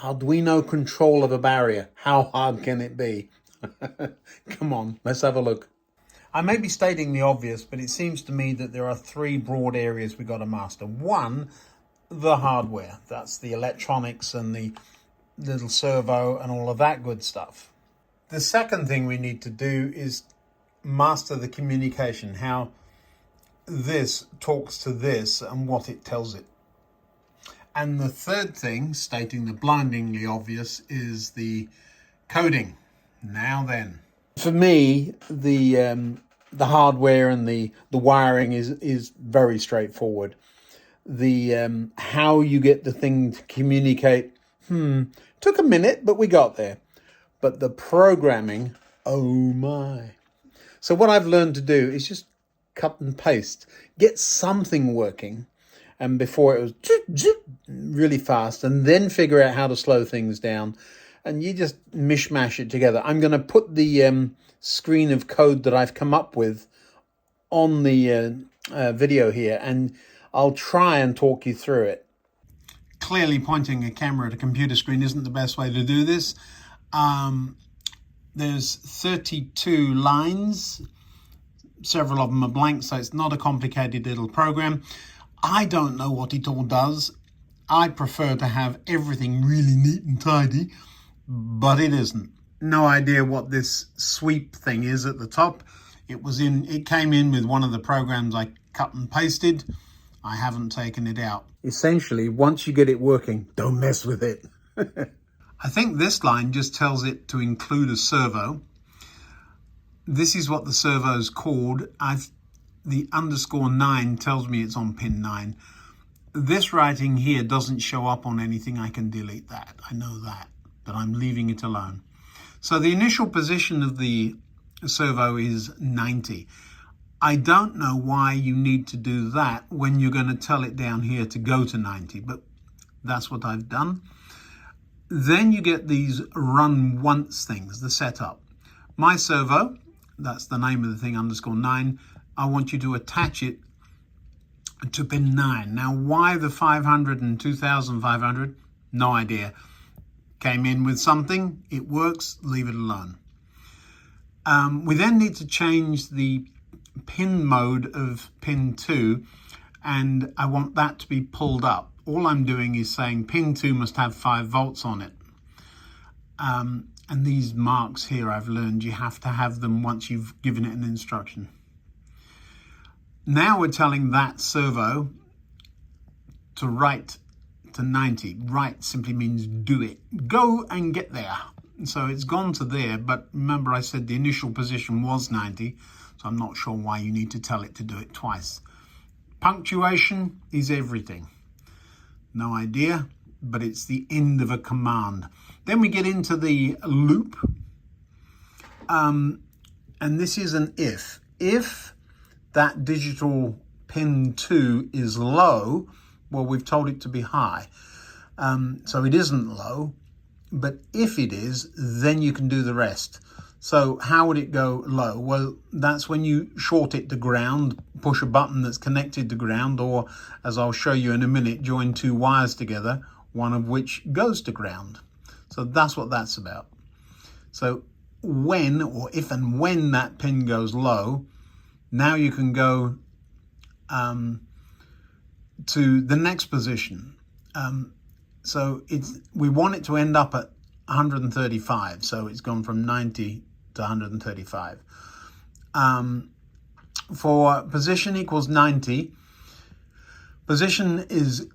Arduino control of a barrier. How hard can it be? Come on, let's have a look. I may be stating the obvious, but it seems to me that there are three broad areas we've got to master. One, the hardware. That's the electronics and the little servo and all of that good stuff. The second thing we need to do is master the communication, how this talks to this and what it tells it. And the third thing, stating the blindingly obvious, is the coding. Now then. For me, the hardware and the wiring is very straightforward. The how you get the thing to communicate, took a minute, but we got there. But the programming, oh my. So what I've learned to do is just cut and paste, get something working. And before it was really fast, and then figure out how to slow things down. And you just mishmash it together. I'm going to put the screen of code that I've come up with on the video here, and I'll try and talk you through it. Clearly pointing a camera at a computer screen isn't the best way to do this. There's 32 lines. Several of them are blank, so it's not a complicated little program. I don't know what it all does. I prefer to have everything really neat and tidy, but it isn't. No idea what this sweep thing is at the top. It came in with one of the programs I cut and pasted. I haven't taken it out. Essentially, once you get it working, don't mess with it. I think this line just tells it to include a servo. This is what the servo's called. The _9 tells me it's on pin 9. This writing here doesn't show up on anything. I can delete that. I know that, but I'm leaving it alone. So the initial position of the servo is 90. I don't know why you need to do that when you're going to tell it down here to go to 90, but that's what I've done. Then you get these run once things, the setup. My servo, that's the name of the thing, _9. I want you to attach it to pin 9. Now, why the 500 and 2500? No idea. Came in with something, it works, leave it alone. We then need to change the pin mode of pin 2, and I want that to be pulled up. All I'm doing is saying pin 2 must have 5 volts on it. And these marks here I've learned you have to have them once you've given it an instruction. Now we're telling that servo to write to 90. Write simply means do it. Go and get there. So it's gone to there, but remember I said the initial position was 90, so I'm not sure why you need to tell it to do it twice. Punctuation is everything. No idea, but it's the end of a command. Then we get into the loop, and this is an if. If that digital pin 2 is low, well, we've told it to be high. So it isn't low, but if it is, then you can do the rest. So how would it go low? Well, that's when you short it to ground, push a button that's connected to ground, or as I'll show you in a minute, join 2 wires together, one of which goes to ground. So that's what that's about. So when, or if and when that pin goes low, now you can go to the next position. So we want it to end up at 135. So it's gone from 90 to 135. For position equals 90, position is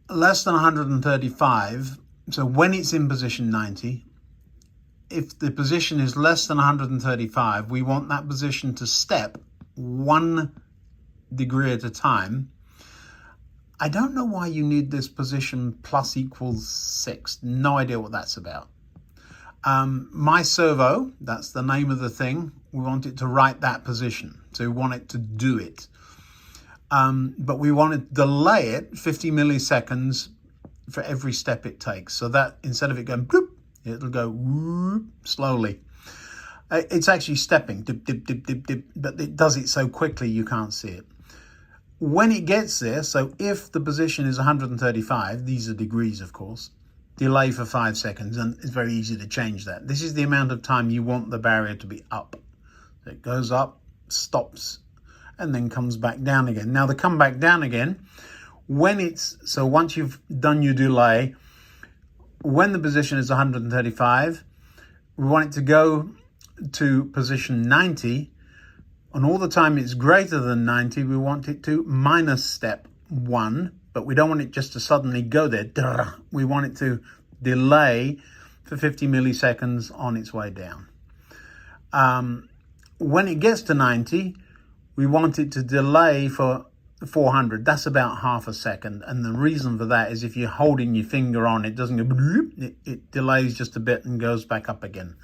less than 135. So when it's in position 90, if the position is less than 135, we want that position to step 1 degree at a time. I don't know why you need this position plus equals 6. No idea what that's about. My servo, that's the name of the thing. We want it to write that position. So we want it to do it. But we want to delay it 50 milliseconds for every step it takes. So that instead of it going bloop, it'll go whoop, slowly. It's actually stepping, dip, dip, dip, dip, dip, but it does it so quickly you can't see it. When it gets there, so if the position is 135, these are degrees, of course, delay for 5 seconds, and it's very easy to change that. This is the amount of time you want the barrier to be up. So it goes up, stops, and then comes back down again. Now, the come back down again, so once you've done your delay, when the position is 135, we want it to go to position 90, and all the time it's greater than 90, we want it to minus step 1, but we don't want it just to suddenly go there. We want it to delay for 50 milliseconds on its way down. When it gets to 90, we want it to delay for 400. That's about half a second. And the reason for that is if you're holding your finger on, it doesn't go, it delays just a bit and goes back up again.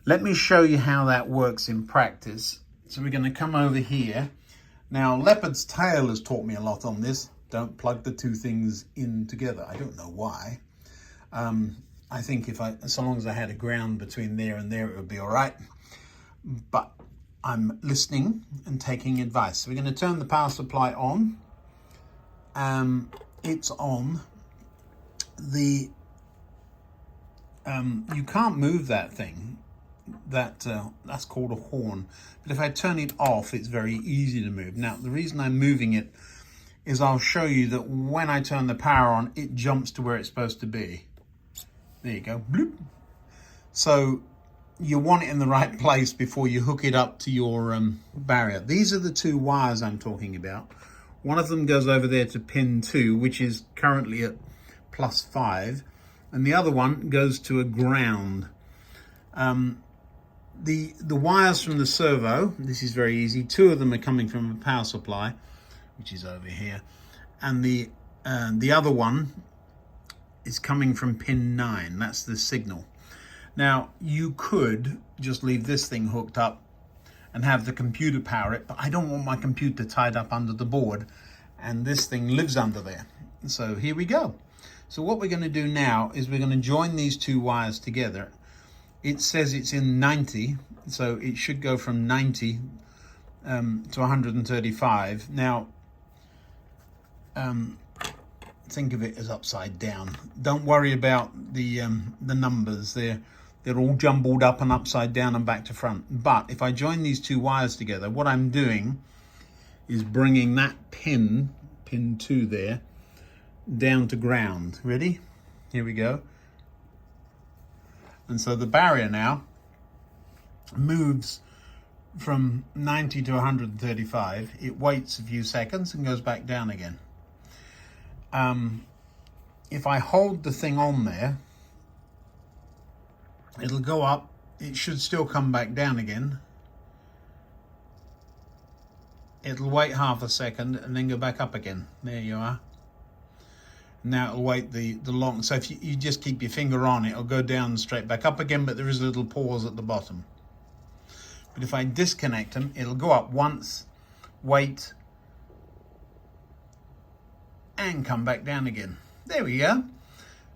Let me show you how that works in practice. So we're going to come over here. Now, Leopard's Tail has taught me a lot on this. Don't plug the two things in together. I don't know why. I think so long as I had a ground between there and there, it would be all right. But I'm listening and taking advice. So we're going to turn the power supply on. It's on. You can't move that thing. That's called a horn. But if I turn it off, it's very easy to move. Now, the reason I'm moving it is I'll show you that when I turn the power on, it jumps to where it's supposed to be. There you go. Bloop. So you want it in the right place before you hook it up to your barrier. These are the two wires I'm talking about. One of them goes over there to pin 2, which is currently at +5, and the other one goes to a ground. The wires from the servo, this is very easy. 2 of them are coming from a power supply, which is over here, and the other one is coming from pin 9. That's the signal. Now, you could just leave this thing hooked up and have the computer power it, but I don't want my computer tied up under the board, and this thing lives under there. So here we go. So what we're going to do now is we're going to join these 2 wires together. It says it's in 90, so it should go from 90 to 135. Now, think of it as upside down. Don't worry about the numbers. They're all jumbled up and upside down and back to front. But if I join these 2 wires together, what I'm doing is bringing that pin 2 there, down to ground. Ready? Here we go. And so the barrier now moves from 90 to 135. It waits a few seconds and goes back down again. If I hold the thing on there, it'll go up. It should still come back down again. It'll wait half a second and then go back up again. There you are. Now it'll wait the long, so if you just keep your finger on it, it'll go down straight back up again, but there is a little pause at the bottom. But if I disconnect them, it'll go up once, wait, and come back down again. There we go.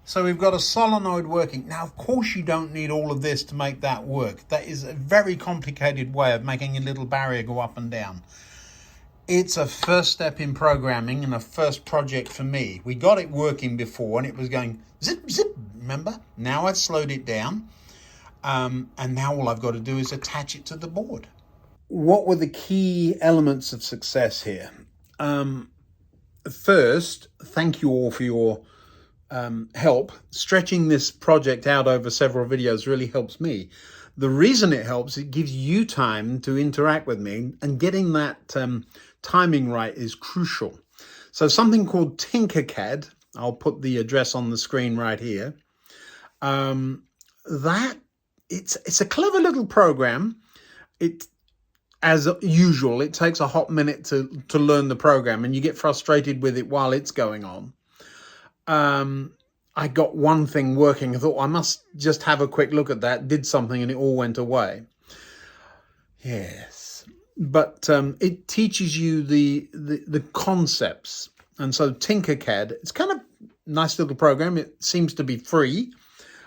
So we've got a solenoid working. Now, of course, you don't need all of this to make that work. That is a very complicated way of making a little barrier go up and down. It's a first step in programming and a first project for me. We got it working before and it was going zip, zip, remember? Now I've slowed it down. And now all I've got to do is attach it to the board. What were the key elements of success here? First, thank you all for your help. Stretching this project out over several videos really helps me. The reason it helps, it gives you time to interact with me, and getting that timing right is crucial. So something called Tinkercad, I'll put the address on the screen right here. It's a clever little program. As usual, it takes a hot minute to learn the program, and you get frustrated with it while it's going on. I got one thing working. I thought, I must just have a quick look at that, did something, and it all went away. Yes. But it teaches you the concepts. And so Tinkercad, it's kind of nice little program. It seems to be free.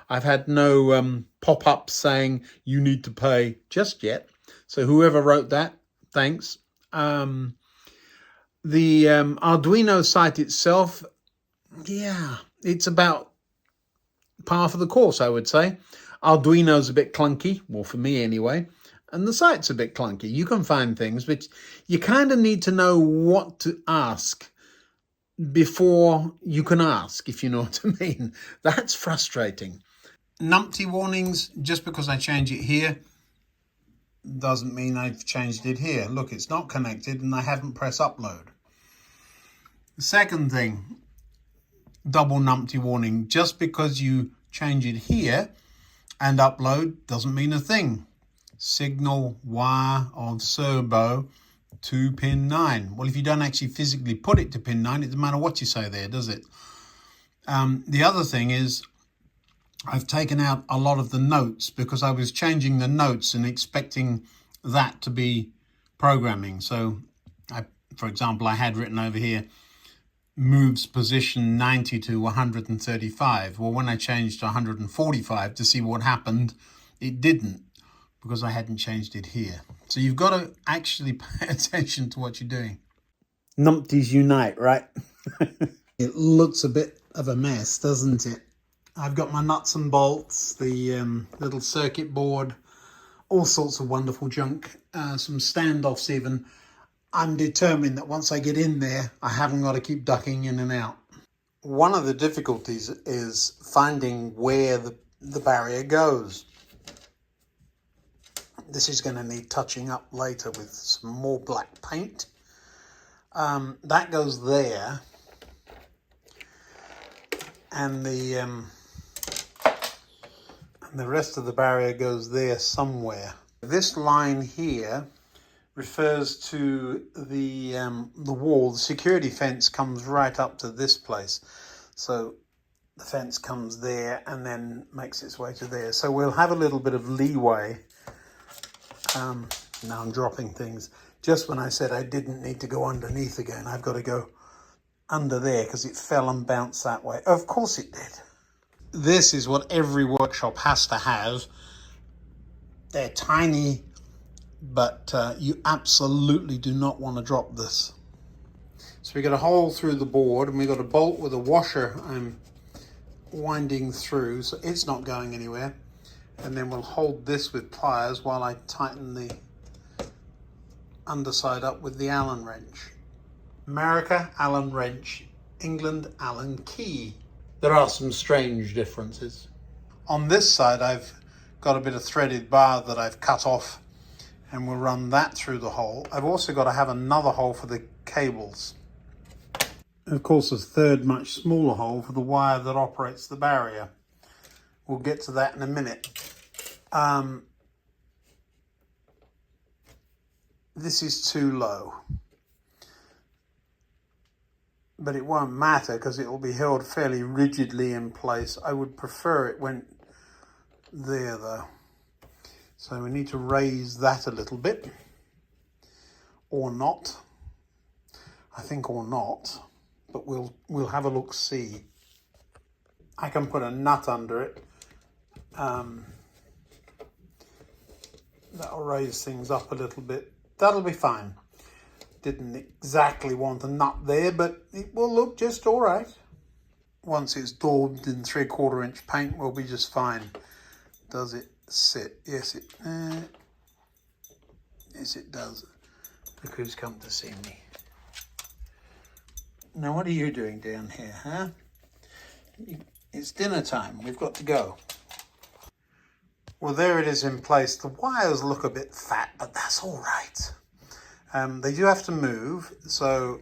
I've had no pop-ups saying you need to pay just yet. So whoever wrote that, thanks. The Arduino site itself, yeah, it's about par for the course, I would say. Arduino's a bit clunky, well, for me anyway, and the site's a bit clunky. You can find things, but you kind of need to know what to ask before you can ask, if you know what I mean. That's frustrating. Numpty warnings, just because I change it here doesn't mean I've changed it here. Look, it's not connected and I haven't pressed upload. The second thing, double numpty warning, just because you change it here and upload doesn't mean a thing. Signal wire of servo to pin 9. Well, if you don't actually physically put it to pin 9, it doesn't matter what you say there, does it? The other thing is, I've taken out a lot of the notes because I was changing the notes and expecting that to be programming. So, for example, I had written over here, moves position 90 to 135. Well, when I changed to 145 to see what happened, it didn't, because I hadn't changed it here. So you've got to actually pay attention to what you're doing. Numpties unite, right? It looks a bit of a mess, doesn't it? I've got my nuts and bolts, the little circuit board, all sorts of wonderful junk, some standoffs even. I'm determined that once I get in there, I haven't got to keep ducking in and out. One of the difficulties is finding where the barrier goes. This is going to need touching up later with some more black paint. That goes there. And the rest of the barrier goes there somewhere. This line here refers to the wall. The security fence comes right up to this place. So the fence comes there and then makes its way to there. So we'll have a little bit of leeway. Now I'm dropping things. Just when I said I didn't need to go underneath again, I've got to go under there because it fell and bounced that way. Of course it did. This is what every workshop has to have. They're tiny, but you absolutely do not want to drop this. So we got a hole through the board and we got a bolt with a washer I'm winding through, so it's not going anywhere. And then we'll hold this with pliers while I tighten the underside up with the Allen wrench. America, Allen wrench. England, Allen key. There are some strange differences. On this side, I've got a bit of threaded bar that I've cut off, and we'll run that through the hole. I've also got to have another hole for the cables. And of course, a third much smaller hole for the wire that operates the barrier. We'll get to that in a minute. This is too low. But it won't matter because it will be held fairly rigidly in place. I would prefer it went there though. So we need to raise that a little bit. Or not. I think or not. But we'll have a look see. I can put a nut under it. That'll raise things up a little bit. That'll be fine. Didn't exactly want a nut there, but it will look just all right. Once it's daubed in 3/4 inch paint, we'll be just fine. Does it sit? Yes, it does. Look who's come to see me. Now, what are you doing down here, huh? It's dinner time. We've got to go. Well, there it is in place. The wires look a bit fat, but that's all right. They do have to move, so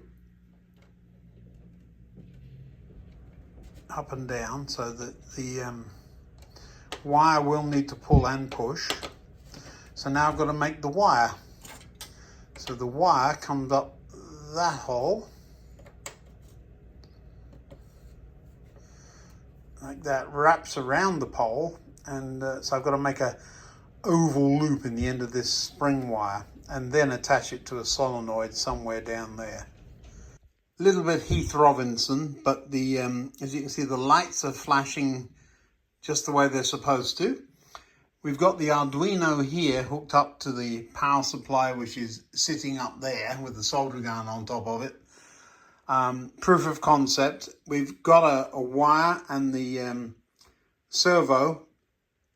up and down, so that the wire will need to pull and push. So now I've got to make the wire. So the wire comes up that hole, like that, wraps around the pole, and so I've got to make a oval loop in the end of this spring wire and then attach it to a solenoid somewhere down there. A little bit Heath Robinson, but the as you can see, the lights are flashing just the way they're supposed to. We've got the Arduino here hooked up to the power supply, which is sitting up there with the solder gun on top of it. Proof of concept. We've got a wire and the servo.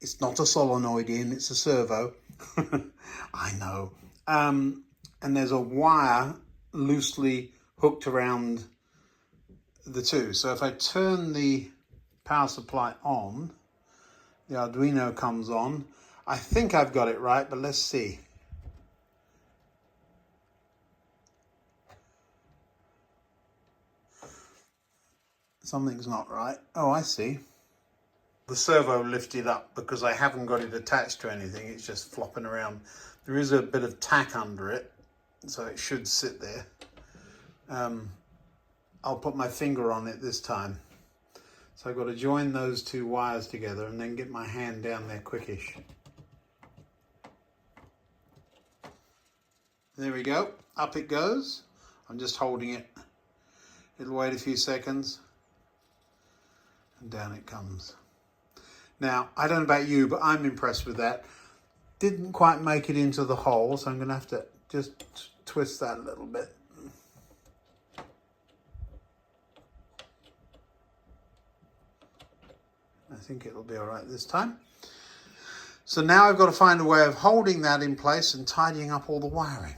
It's not a solenoid in, it's a servo. I know. And there's a wire loosely hooked around the two. So if I turn the power supply on, the Arduino comes on. I think I've got it right, but let's see. Something's not right. Oh, I see. The servo lifted up because I haven't got it attached to anything. It's just flopping around. There is a bit of tack under it, so it should sit there. I'll put my finger on it this time. So I've got to join those two wires together and then get my hand down there quickish. There we go. Up it goes. I'm just holding it. It'll wait a few seconds. And down it comes. Now, I don't know about you, but I'm impressed with that. Didn't quite make it into the hole, so I'm going to have to just twist that a little bit. I think it'll be all right this time. So now I've got to find a way of holding that in place and tidying up all the wiring.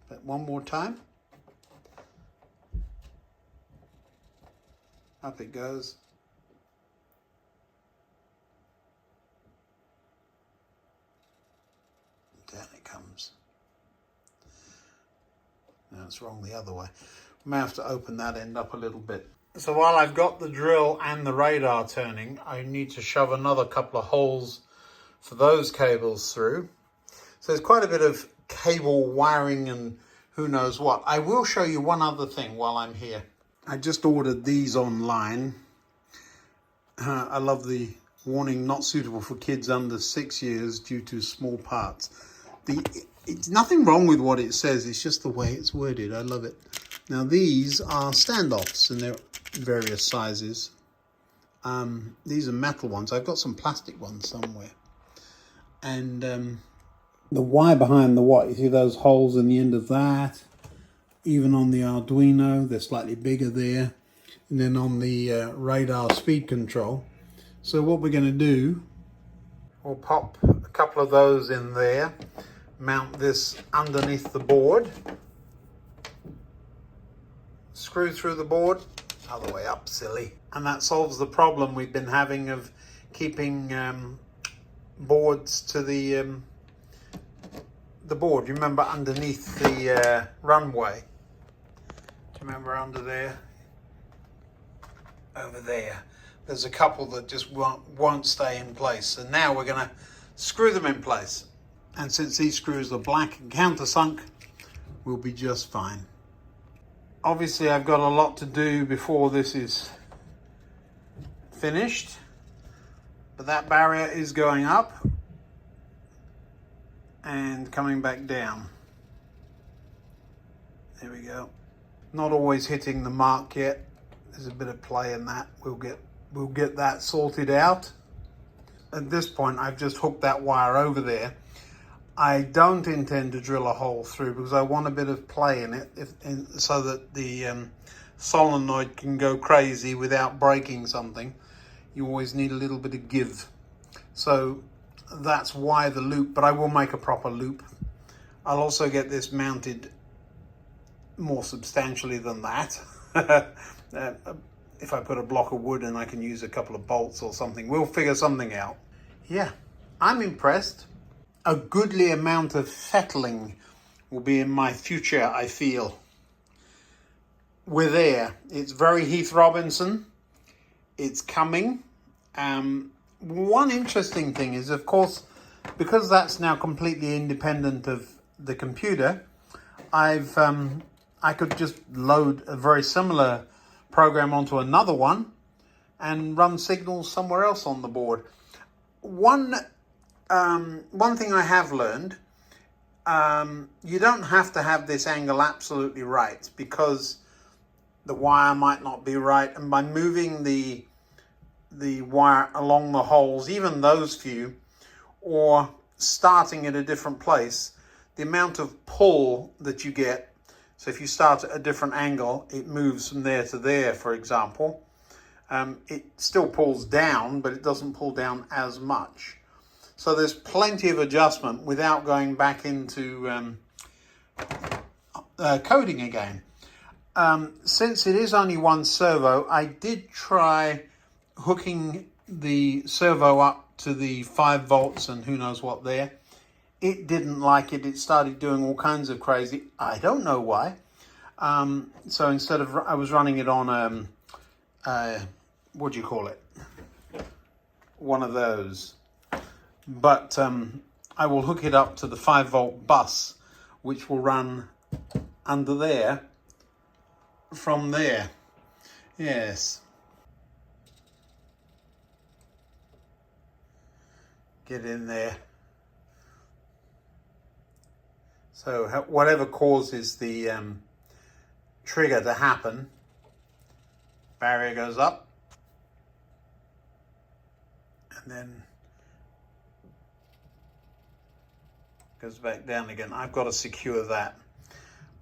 But one more time. Up it goes. Down it comes. Now it's wrong the other way. I may have to open that end up a little bit. So while I've got the drill and the radar turning, I need to shove another couple of holes for those cables through. So there's quite a bit of cable wiring and who knows what. I will show you one other thing while I'm here. I just ordered these online. I love the warning, not suitable for kids under 6 years due to small parts. It's nothing wrong with what it says, it's just the way it's worded. I love it. Now these are standoffs and they're various sizes. These are metal ones. I've got some plastic ones somewhere. And the wire behind the what, you see those holes in the end of that? Even on the Arduino, they're slightly bigger there. And then on the radar speed control. So what we're going to do, we'll pop a couple of those in there, mount this underneath the board, screw through the board, other way up, silly. And that solves the problem we've been having of keeping boards to the board. You remember underneath the runway? Do you remember under there? Over there. There's a couple that just won't stay in place. So now we're going to screw them in place. And since these screws are black and countersunk, we'll be just fine. Obviously, I've got a lot to do before this is finished. But that barrier is going up and coming back down. There we go. Not always hitting the mark yet. There's a bit of play in that. We'll get that sorted out. At this point, I've just hooked that wire over there. I don't intend to drill a hole through because I want a bit of play in it, so that the solenoid can go crazy without breaking something. You always need a little bit of give. So that's why the loop, but I will make a proper loop. I'll also get this mounted more substantially than that. If I put a block of wood and I can use a couple of bolts or something, we'll figure something out. Yeah, I'm impressed. A goodly amount of fettling will be in my future, I feel. We're there. It's very Heath Robinson. It's coming. One interesting thing is, of course, because that's now completely independent of the computer, I could just load a very similar program onto another one and run signals somewhere else on the board. One thing I have learned, you don't have to have this angle absolutely right because the wire might not be right, and by moving the wire along the holes, even those few, or starting at a different place, the amount of pull that you get. So if you start at a different angle, it moves from there to there, for example. it still pulls down, but it doesn't pull down as much. So there's plenty of adjustment without going back into coding again. Since it is only one servo, I did try hooking the servo up to the 5 volts and who knows what there. It didn't like it. It started doing all kinds of crazy. I don't know why. So instead of, I was running it on, what do you call it? One of those. But I will hook it up to the 5 volt bus, which will run under there from there. Yes. Get in there. So whatever causes the trigger to happen, barrier goes up and then goes back down again. I've got to secure that.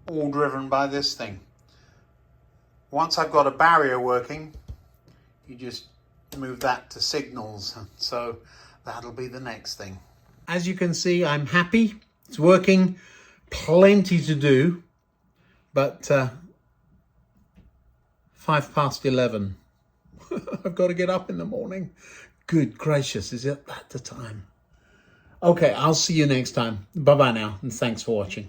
All driven by this thing. Once I've got a barrier working, you just move that to signals. So that'll be the next thing. As you can see, I'm happy. It's working. Plenty to do, but 11:05. I've got to get up in the morning. Good gracious, is it that the time? Okay, I'll see you next time. Bye-bye now, and thanks for watching.